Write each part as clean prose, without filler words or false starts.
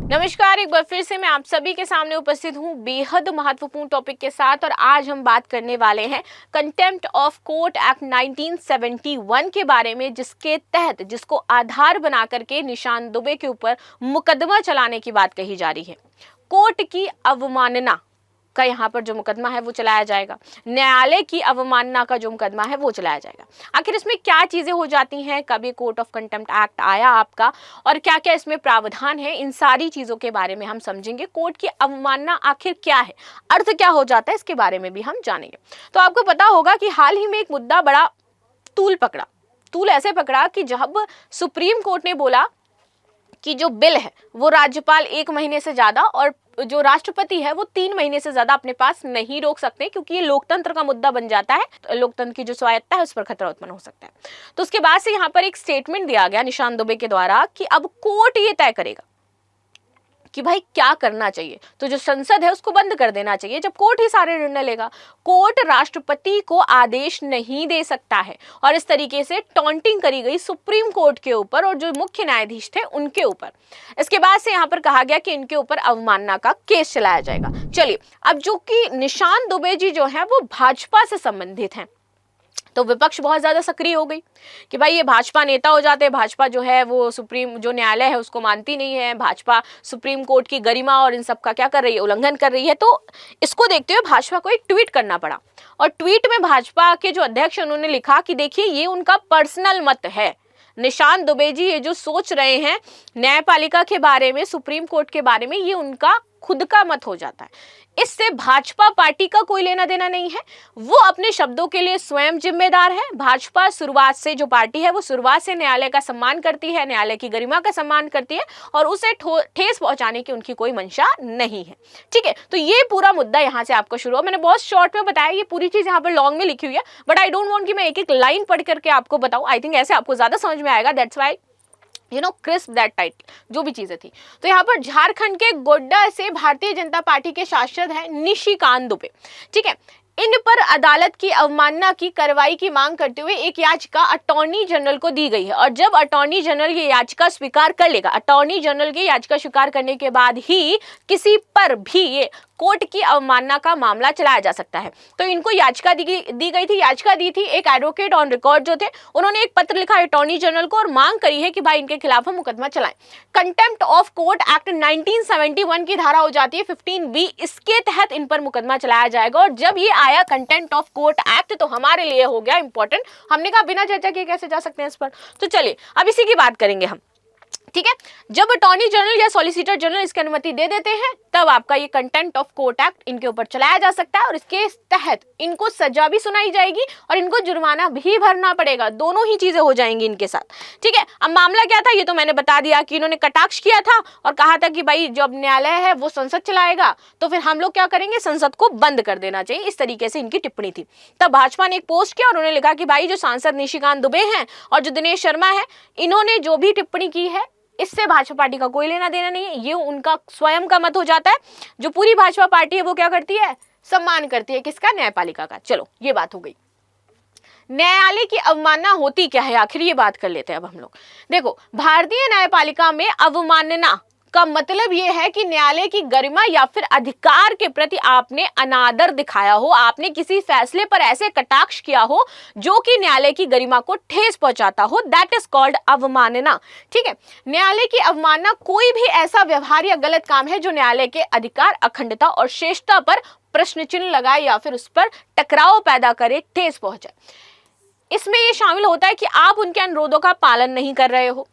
नमस्कार, एक बार फिर से मैं आप सभी के सामने उपस्थित हूँ बेहद महत्वपूर्ण टॉपिक के साथ। और आज हम बात करने वाले हैं कंटेम्प्ट ऑफ कोर्ट एक्ट 1971 के बारे में, जिसके तहत जिसको आधार बना करके निशान दुबे के ऊपर मुकदमा चलाने की बात कही जा रही है। कोर्ट की अवमानना का यहाँ पर जो मुकदमा है वो चलाया जाएगा, न्यायालय की अवमानना का जो मुकदमा है वो चलाया जाएगा। आखिर इसमें क्या चीजें हो जाती हैं, कभी कोर्ट ऑफ कंटेम्प्ट एक्ट आया आपका, और क्या क्या इसमें प्रावधान है, इन सारी चीजों के बारे में हम समझेंगे। कोर्ट की अवमानना आखिर क्या है, अर्थ क्या हो जाता है, इसके बारे में भी हम जानेंगे। तो आपको पता होगा कि हाल ही में एक मुद्दा बड़ा तूल ऐसे पकड़ा कि जब सुप्रीम कोर्ट ने बोला कि जो बिल है वो राज्यपाल 1 महीने से ज्यादा और जो राष्ट्रपति है वो 3 महीने से ज्यादा अपने पास नहीं रोक सकते, क्योंकि ये लोकतंत्र का मुद्दा बन जाता है, तो लोकतंत्र की जो स्वायत्ता है उस पर खतरा उत्पन्न हो सकता है। तो उसके बाद से यहाँ पर एक स्टेटमेंट दिया गया निशान दुबे के द्वारा कि अब कोर्ट ये तय करेगा कि भाई क्या करना चाहिए। तो जो संसद है उसको बंद कर देना चाहिए जब कोर्ट ही सारे निर्णय लेगा। कोर्ट राष्ट्रपति को आदेश नहीं दे सकता है, और इस तरीके से टॉन्टिंग करी गई सुप्रीम कोर्ट के ऊपर और जो मुख्य न्यायाधीश थे उनके ऊपर। इसके बाद से यहाँ पर कहा गया कि इनके ऊपर अवमानना का केस चलाया जाएगा। चलिए, अब जो कि निशान दुबे जी जो है वो भाजपा से संबंधित हैं, तो विपक्ष बहुत ज्यादा सक्रिय हो गई कि भाई ये भाजपा नेता हो जाते हैं, भाजपा जो है वो सुप्रीम जो न्यायालय है उसको मानती नहीं है, भाजपा सुप्रीम कोर्ट की गरिमा और इन सब का क्या कर रही है, उल्लंघन कर रही है। तो इसको देखते हुए भाजपा को एक ट्वीट करना पड़ा, और ट्वीट में भाजपा के जो अध्यक्ष उन्होंने लिखा कि देखिए ये उनका पर्सनल मत है, निशान दुबे जी ये जो सोच रहे हैं न्यायपालिका के बारे में, सुप्रीम कोर्ट के बारे में, ये उनका खुद का मत हो जाता है, इससे भाजपा पार्टी का कोई लेना देना नहीं है, वो अपने शब्दों के लिए स्वयं जिम्मेदार है। भाजपा शुरुआत से जो पार्टी है वो शुरुआत से न्यायालय का सम्मान करती है, न्यायालय की गरिमा का सम्मान करती है, और उसे ठेस पहुंचाने की उनकी कोई मंशा नहीं है। ठीक है, तो ये पूरा मुद्दा यहाँ से आपको शुरू हो। मैंने बहुत शॉर्ट में बताया, ये पूरी चीज यहाँ पर लॉन्ग में लिखी हुई है, बट आई डोंट वांट कि मैं एक एक लाइन पढ़ करके आपको बताऊं। आई थिंक ऐसे आपको ज्यादा समझ में आएगा, that's why crisp that title, जो भी चीजें थी। तो यहाँ पर झारखंड के गोड्डा से भारतीय जनता पार्टी के सांसद हैं निशिकांत दुबे। ठीक है, इन पर अदालत की अवमानना की कार्रवाई की मांग करते हुए एक याचिका अटॉर्नी जनरल को दी गई है, और जब अटॉर्नी जनरल ये याचिका स्वीकार कर लेगा, अटॉर्नी जनरल की याचिका स्वीकार करने के बाद ही किसी पर भी ये कोर्ट की अवमानना का मामला चलाया जा सकता है। तो इनको याचिका दी गई थी, याचिका दी थी एक एडवोकेट ऑन रिकॉर्ड जो थे, उन्होंने एक पत्र लिखा अटॉर्नी जनरल को और मांग करी है कि भाई इनके खिलाफ हम मुकदमा चलाएं। कंटेम्प्ट ऑफ कोर्ट एक्ट 1971 की धारा हो जाती है 15B, इसके तहत इन पर मुकदमा चलाया जाएगा। और जब ये आया कंटेम्प्ट ऑफ कोर्ट एक्ट तो हमारे लिए हो गया इंपॉर्टेंट, हमने कहा बिना चर्चा किए कैसे जा सकते हैं इस पर। तो चलिए अब इसी की बात करेंगे हम। ठीक है, जब अटॉर्नी जनरल या सॉलिसिटर जनरल इसकी अनुमति दे देते हैं तब आपका ये कंटेम्प्ट ऑफ कोर्ट एक्ट इनके ऊपर चलाया जा सकता है, और इसके तहत इनको सजा भी सुनाई जाएगी और इनको जुर्माना भी भरना पड़ेगा, दोनों ही चीजें हो जाएंगी इनके साथ। ठीक है, अब मामला क्या था ये तो मैंने बता दिया कि इन्होंने कटाक्ष किया था और कहा था कि भाई जब न्यायालय है वो संसद चलाएगा तो फिर हम लोग क्या करेंगे, संसद को बंद कर देना चाहिए, इस तरीके से इनकी टिप्पणी थी। तब भाजपा ने एक पोस्ट किया और उन्होंने लिखा कि भाई जो सांसद निशिकांत दुबे हैं और जो दिनेश शर्मा है, इन्होंने जो भी टिप्पणी की है इससे भाजपा पार्टी का कोई लेना देना नहीं है, ये उनका स्वयं का मत हो जाता है। जो पूरी भाजपा पार्टी है वो क्या करती है, सम्मान करती है किसका, न्यायपालिका का। चलो ये बात हो गई। न्यायालय की अवमानना होती क्या है आखिर, ये बात कर लेते हैं अब हम लोग। देखो, भारतीय न्यायपालिका में अवमानना का मतलब यह है कि न्यायालय की गरिमा या फिर अधिकार के प्रति आपने अनादर दिखाया हो, आपने किसी फैसले पर ऐसे कटाक्ष किया हो जो कि न्यायालय की गरिमा को ठेस पहुंचाता हो, दैट इज कॉल्ड अवमानना। ठीक है, न्यायालय की अवमानना कोई भी ऐसा व्यवहार या गलत काम है जो न्यायालय के अधिकार, अखंडता और श्रेष्ठता पर प्रश्न चिन्ह लगाए या फिर उस पर टकराव पैदा करे, ठेस पहुंचाए। इसमें यह शामिल होता है कि आप उनके अनुरोधों का पालन नहीं कर रहे हो,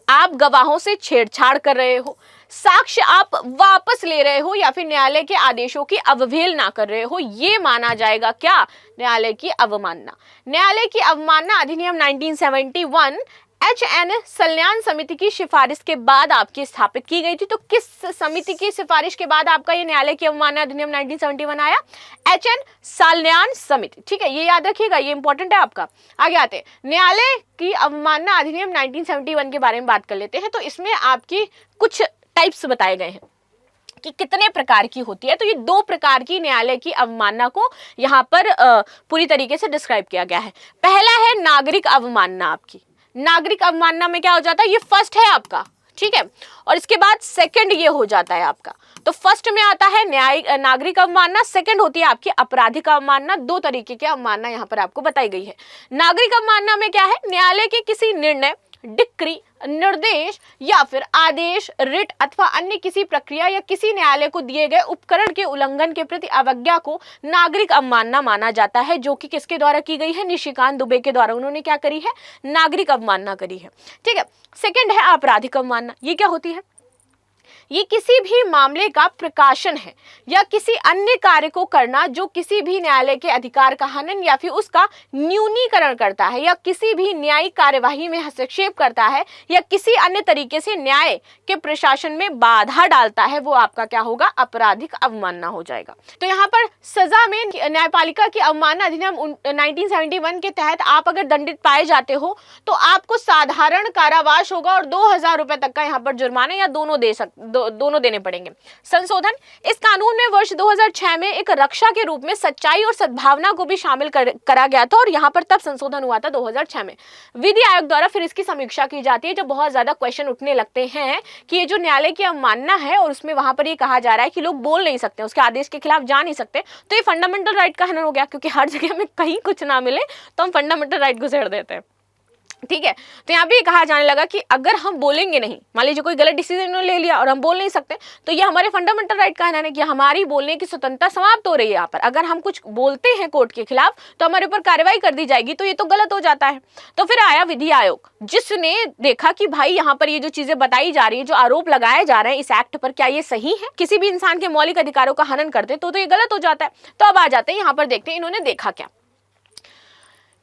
आप गवाहों से छेड़छाड़ कर रहे हो, साक्ष्य आप वापस ले रहे हो, या फिर न्यायालय के आदेशों की अवहेलना कर रहे हो, ये माना जाएगा क्या, न्यायालय की अवमानना। न्यायालय की अवमानना अधिनियम 1971 HN सल्यान समिति की सिफारिश के बाद आपकी स्थापित की गई थी। तो किस समिति की सिफारिश के बाद आपका ये न्यायालय की अवमानना अधिनियम 1971 आया, HN सल्यान समिति। ठीक है, ये याद रखिएगा, ये इंपॉर्टेंट है आपका। आगे आते हैं, न्यायालय की अवमानना अधिनियम 1971 के बारे में बात कर लेते हैं। तो इसमें आपकी कुछ टाइप्स बताए गए हैं कि कितने प्रकार की होती है। तो ये 2 प्रकार की न्यायालय की अवमानना को यहाँ पर पूरी तरीके से डिस्क्राइब किया गया है। पहला है नागरिक अवमानना। आपकी नागरिक अवमानना में क्या हो जाता है, ये फर्स्ट है आपका, ठीक है। और इसके बाद सेकंड ये हो जाता है आपका, तो फर्स्ट में आता है न्यायिक नागरिक अवमानना, सेकंड होती है आपकी आपराधिक अवमानना। दो तरीके की अवमानना यहाँ पर आपको बताई गई है। नागरिक अवमानना में क्या है, न्यायालय के किसी निर्णय, डिक्री, निर्देश या फिर आदेश, रिट अथवा अन्य किसी प्रक्रिया या किसी न्यायालय को दिए गए उपकरण के उल्लंघन के प्रति अवज्ञा को नागरिक अवमानना माना जाता है, जो कि किसके द्वारा की गई है, निशिकांत दुबे के द्वारा उन्होंने क्या करी है, नागरिक अवमानना करी है। ठीक है। सेकंड है आपराधिक अवमानना। ये क्या होती है, ये किसी भी मामले का प्रकाशन है या किसी अन्य कार्य को करना जो किसी भी न्यायालय के अधिकार का हनन या फिर उसका न्यूनीकरण करता है या किसी भी न्यायिक कार्यवाही में हस्तक्षेप करता है या किसी अन्य तरीके से न्याय के प्रशासन में बाधा डालता है, वो आपका क्या होगा, आपराधिक अवमानना हो जाएगा। तो यहाँ पर सजा में न्यायपालिका की अवमानना अधिनियम 1971 के तहत आप अगर दंडित पाए जाते हो तो आपको साधारण कारावास होगा और 2000 रुपए तक का यहाँ पर जुर्माना या दोनों देने पड़ेंगे। संशोधन, इस कानून में वर्ष 2006 में एक रक्षा के रूप में सच्चाई और सद्भावना को भी शामिल करा गया था और यहाँ पर तब संशोधन हुआ था 2006 में। विधि आयोग द्वारा फिर इसकी समीक्षा की जाती है जब बहुत ज्यादा क्वेश्चन उठने लगते हैं कि ये जो न्यायालय की अवमानना है और उसमें वहां पर ये कहा जा रहा है कि लोग बोल नहीं सकते, उसके आदेश के खिलाफ जा नहीं सकते, तो ये फंडामेंटल राइट का हनन हो गया, क्योंकि हर जगह में कहीं कुछ ना मिले तो हम फंडामेंटल राइट घुसेड़ देते हैं। ठीक है। तो यहाँ भी कहा जाने लगा कि अगर हम बोलेंगे नहीं, मान लीजिए कोई गलत डिसीजन ले लिया और हम बोल नहीं सकते, तो ये हमारे फंडामेंटल राइट का है कि हमारी बोलने की स्वतंत्रता समाप्त हो रही है। यहाँ पर अगर हम कुछ बोलते हैं कोर्ट के खिलाफ तो हमारे ऊपर कार्रवाई कर दी जाएगी, तो ये तो गलत हो जाता है। तो फिर आया विधि आयोग, जिसने देखा कि भाई यहाँ पर ये जो चीजें बताई जा रही है, जो आरोप लगाए जा रहे हैं इस एक्ट पर, क्या ये सही है, किसी भी इंसान के मौलिक अधिकारों का हनन करते तो ये गलत हो जाता है। तो अब आ जाते हैं यहाँ पर, देखते हैं इन्होंने देखा क्या।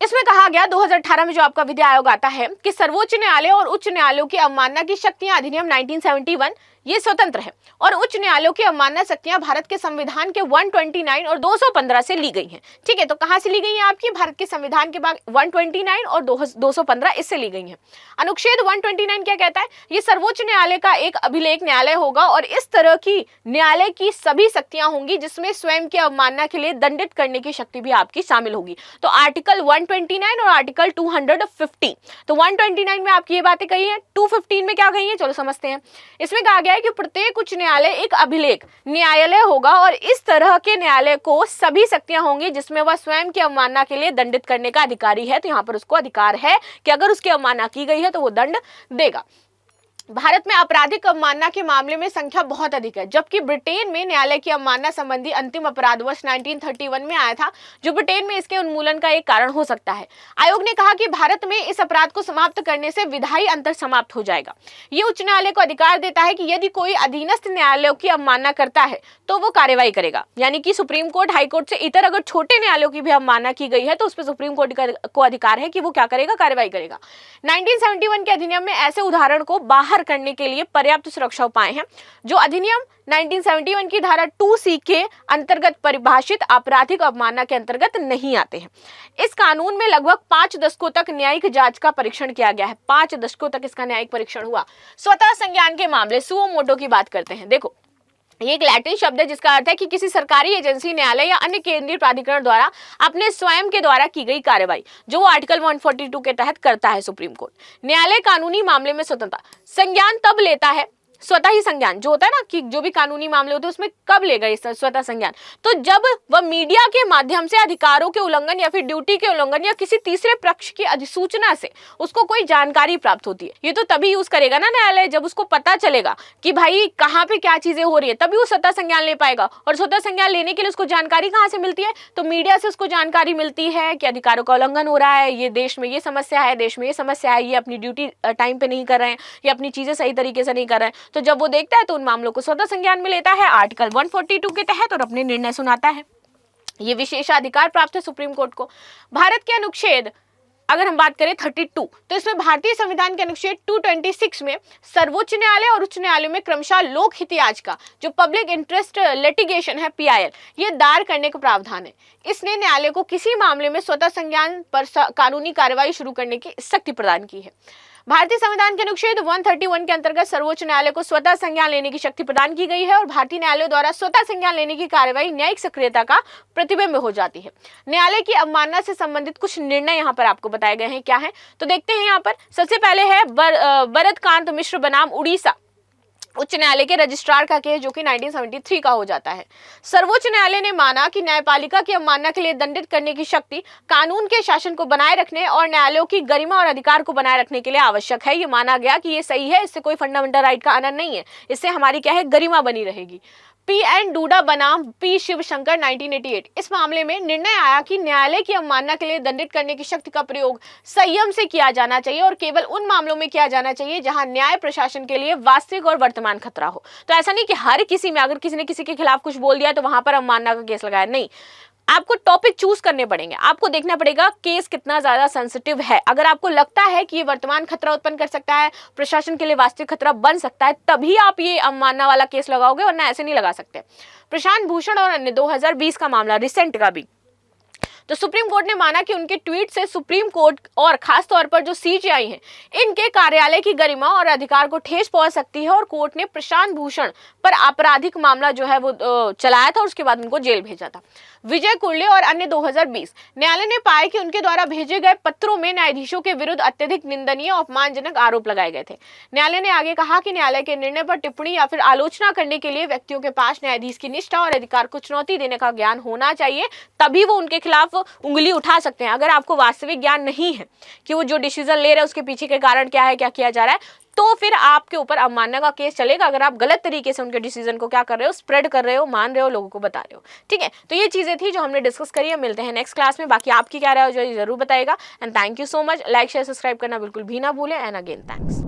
इसमें कहा गया 2018 में जो आपका विधि आयोग आता है कि सर्वोच्च न्यायालय और उच्च न्यायालयों की अवमानना की शक्तियां अधिनियम 1971 ये स्वतंत्र है और उच्च न्यायालयों की अवमानना शक्तियां भारत के संविधान के 129 और 215 से ली गई हैं। ठीक है। तो कहां से ली गई है आपकी, भारत के संविधान के बाद 129 और 215 इससे ली गई हैं। अनुच्छेद 129 क्या कहता है, ये सर्वोच्च न्यायालय का एक अभिलेख न्यायालय होगा और इस तरह की न्यायालय की सभी शक्तियां होंगी जिसमें स्वयं की अवमानना के लिए दंडित करने की शक्ति भी आपकी शामिल होगी। तो आर्टिकल 129 और आर्टिकल 215, तो 129 में आपकी ये बातें कही है, 215 में क्या कही है, चलो समझते हैं। इसमें कहा गया है कि प्रत्येक उच्च न्यायालय एक अभिलेख न्यायालय होगा और इस तरह के न्यायालय को सभी शक्तियां होंगी जिसमें वह स्वयं की अवमानना के लिए दंडित करने का अधिकारी है। तो यहाँ पर उसको अधिकार है कि अगर उसकी अवमानना की गई है तो वो दंड देगा। भारत में आपराधिक अवमानना के मामले में संख्या बहुत अधिक है, जबकि ब्रिटेन में न्यायालय की अवमानना संबंधी अंतिम अपराध वर्ष 1931 में आया था, जो ब्रिटेन में इसके उन्मूलन का एक कारण हो सकता है। आयोग ने कहा कि भारत में इस अपराध को समाप्त करने से विधायी अंतर समाप्त हो जाएगा। ये उच्च न्यायालय को अधिकार देता है कि यदि कोई अधीनस्थ न्यायालयों की अवमानना करता है तो वो कार्रवाई करेगा, यानी कि सुप्रीम कोर्ट, हाई कोर्ट से इतर अगर छोटे न्यायालयों की भी अवमानना की गई है तो उस पर सुप्रीम कोर्ट को अधिकार है कि वो क्या करेगा, कार्रवाई करेगा। 1971 के अधिनियम में ऐसे उदाहरण को बाहर करने के लिए पर्याप्त सुरक्षा उपाय हैं, जो अधिनियम 1971 की धारा 2C के अंतर्गत परिभाषित आपराधिक अवमानना के अंतर्गत नहीं आते हैं। इस कानून में लगभग 5 दशकों तक न्यायिक जांच का परीक्षण किया गया है। 5 दशकों तक इसका न्यायिक परीक्षण हुआ। स्वतः संज्ञान के मामले, सुओ मोटो की बात करते हैं। देखो, ये एक लैटिन शब्द है जिसका अर्थ है कि किसी सरकारी एजेंसी, न्यायालय या अन्य केंद्रीय प्राधिकरण द्वारा अपने स्वयं के द्वारा की गई कार्रवाई, जो वो आर्टिकल 142 के तहत करता है सुप्रीम कोर्ट। न्यायालय कानूनी मामले में स्वतंत्रता संज्ञान तब लेता है, स्वतः ही संज्ञान जो होता है ना, कि जो भी कानूनी मामले होते हैं उसमें कब लेगा इस स्वतः संज्ञान, तो जब वह मीडिया के माध्यम से अधिकारों के उल्लंघन या फिर ड्यूटी के उल्लंघन या किसी तीसरे पक्ष की अधिसूचना से उसको कोई जानकारी प्राप्त होती है। ये तो तभी यूज करेगा ना न्यायालय, जब उसको पता चलेगा कि भाई कहाँ पे क्या चीजें हो रही है, तभी वो स्वतः संज्ञान ले पाएगा। और स्वतः संज्ञान लेने के लिए उसको जानकारी कहाँ से मिलती है, तो मीडिया से उसको जानकारी मिलती है कि अधिकारों का उल्लंघन हो रहा है, ये देश में ये समस्या है, देश में ये समस्या है, ये अपनी ड्यूटी टाइम पे नहीं कर रहे हैं, ये अपनी चीजें सही तरीके से नहीं कर रहे हैं। तो जब वो देखता है तो उन मामलों को स्वतः संज्ञान में लेता है आर्टिकल 142 के तहत और अपने निर्णय सुनाता है। ये विशेषाधिकार प्राप्त है सुप्रीम कोर्ट को। भारत के अनुच्छेद अगर हम बात करें 32, तो इसमें भारतीय संविधान के अनुच्छेद 226 में सर्वोच्च न्यायालय और उच्च न्यायालय में क्रमशः लोक हित याचिका, जो पब्लिक इंटरेस्ट लिटिगेशन है, PIL, ये दायर करने का प्रावधान है। इसने न्यायालय को किसी मामले में स्वतः संज्ञान पर कानूनी कार्रवाई शुरू करने की शक्ति प्रदान की है। भारतीय संविधान के अनुच्छेद 131 के अंतर्गत सर्वोच्च न्यायालय को स्वतः संज्ञान लेने की शक्ति प्रदान की गई है और भारतीय न्यायालयों द्वारा स्वतः संज्ञान लेने की कार्रवाई न्यायिक सक्रियता का प्रतिबिंब हो जाती है। न्यायालय की अवमानना से संबंधित कुछ निर्णय यहाँ पर आपको बताए गए हैं क्या है, तो देखते हैं यहाँ पर। सबसे पहले है वरदकांत मिश्र बनाम उड़ीसा उच्च न्यायालय के रजिस्ट्रार का केस, जो कि 1973 का हो जाता है। सर्वोच्च न्यायालय ने माना कि न्यायपालिका की अवमानना के लिए दंडित करने की शक्ति कानून के शासन को बनाए रखने और न्यायालयों की गरिमा और अधिकार को बनाए रखने के लिए आवश्यक है। ये माना गया कि ये सही है, इससे कोई फंडामेंटल राइट का हनन नहीं है, इससे हमारी क्या है, गरिमा बनी रहेगी। P.N. डूडा बनाम P. शिवशंकर 1988, इस मामले में निर्णय आया कि न्यायालय की अवमानना के लिए दंडित करने की शक्ति का प्रयोग संयम से किया जाना चाहिए और केवल उन मामलों में किया जाना चाहिए जहां न्याय प्रशासन के लिए वास्तविक और वर्तमान खतरा हो। तो ऐसा नहीं कि हर किसी में अगर किसी ने किसी के खिलाफ कुछ बोल दिया तो वहां पर अवमानना का केस लगाया, नहीं, आपको टॉपिक चूज करने पड़ेंगे, आपको देखना पड़ेगा केस कितना ज्यादा सेंसिटिव है। अगर आपको लगता है कि ये वर्तमान खतरा उत्पन्न कर सकता है, प्रशासन के लिए वास्तविक खतरा बन सकता है, तभी आप ये अवमानना वाला केस लगाओगे, वरना ऐसे नहीं लगा सकते। प्रशांत भूषण और अन्य 2020 का मामला, रिसेंट का भी, तो सुप्रीम कोर्ट ने माना कि उनके ट्वीट से सुप्रीम कोर्ट और खास तौर पर जो सीजीआई हैं, इनके कार्यालय की गरिमा और अधिकार को ठेस पहुंच सकती है और कोर्ट ने प्रशांत भूषण पर आपराधिक मामला जो है वो चलाया था और उसके बाद उनको जेल भेजा था। विजय कुर्ले और अन्य 2020, न्यायालय ने पाया कि उनके द्वारा भेजे गए पत्रों में न्यायाधीशों के विरुद्ध अत्यधिक निंदनीय और अपमानजनक आरोप लगाए गए थे। न्यायालय ने आगे कहा कि न्यायालय के निर्णय पर टिप्पणी या फिर आलोचना करने के लिए व्यक्तियों के पास न्यायाधीश की निष्ठा और अधिकार को चुनौती देने का ज्ञान होना चाहिए, तभी वो उनके खिलाफ उंगली उठा सकते हैं। अगर आपको वास्तविक ज्ञान नहीं है कि वो जो डिसीजन ले रहे हैं उसके पीछे के कारण क्या है, क्या किया जा रहा है, तो फिर आपके ऊपर अवमानना का केस चलेगा, अगर आप गलत तरीके से उनके डिसीजन को क्या कर रहे हो, स्प्रेड कर रहे हो, मान रहे हो, लोगों को बता रहे हो। ठीक है, तो ये चीजें थी जो हमने डिस्कस करी है। मिलते हैं नेक्स्ट क्लास में, बाकी आपकी क्या राय हो जो जरूर बताएगा। And thank you so much. Like share subscribe करना बिल्कुल भी ना भूलें। And again thanks.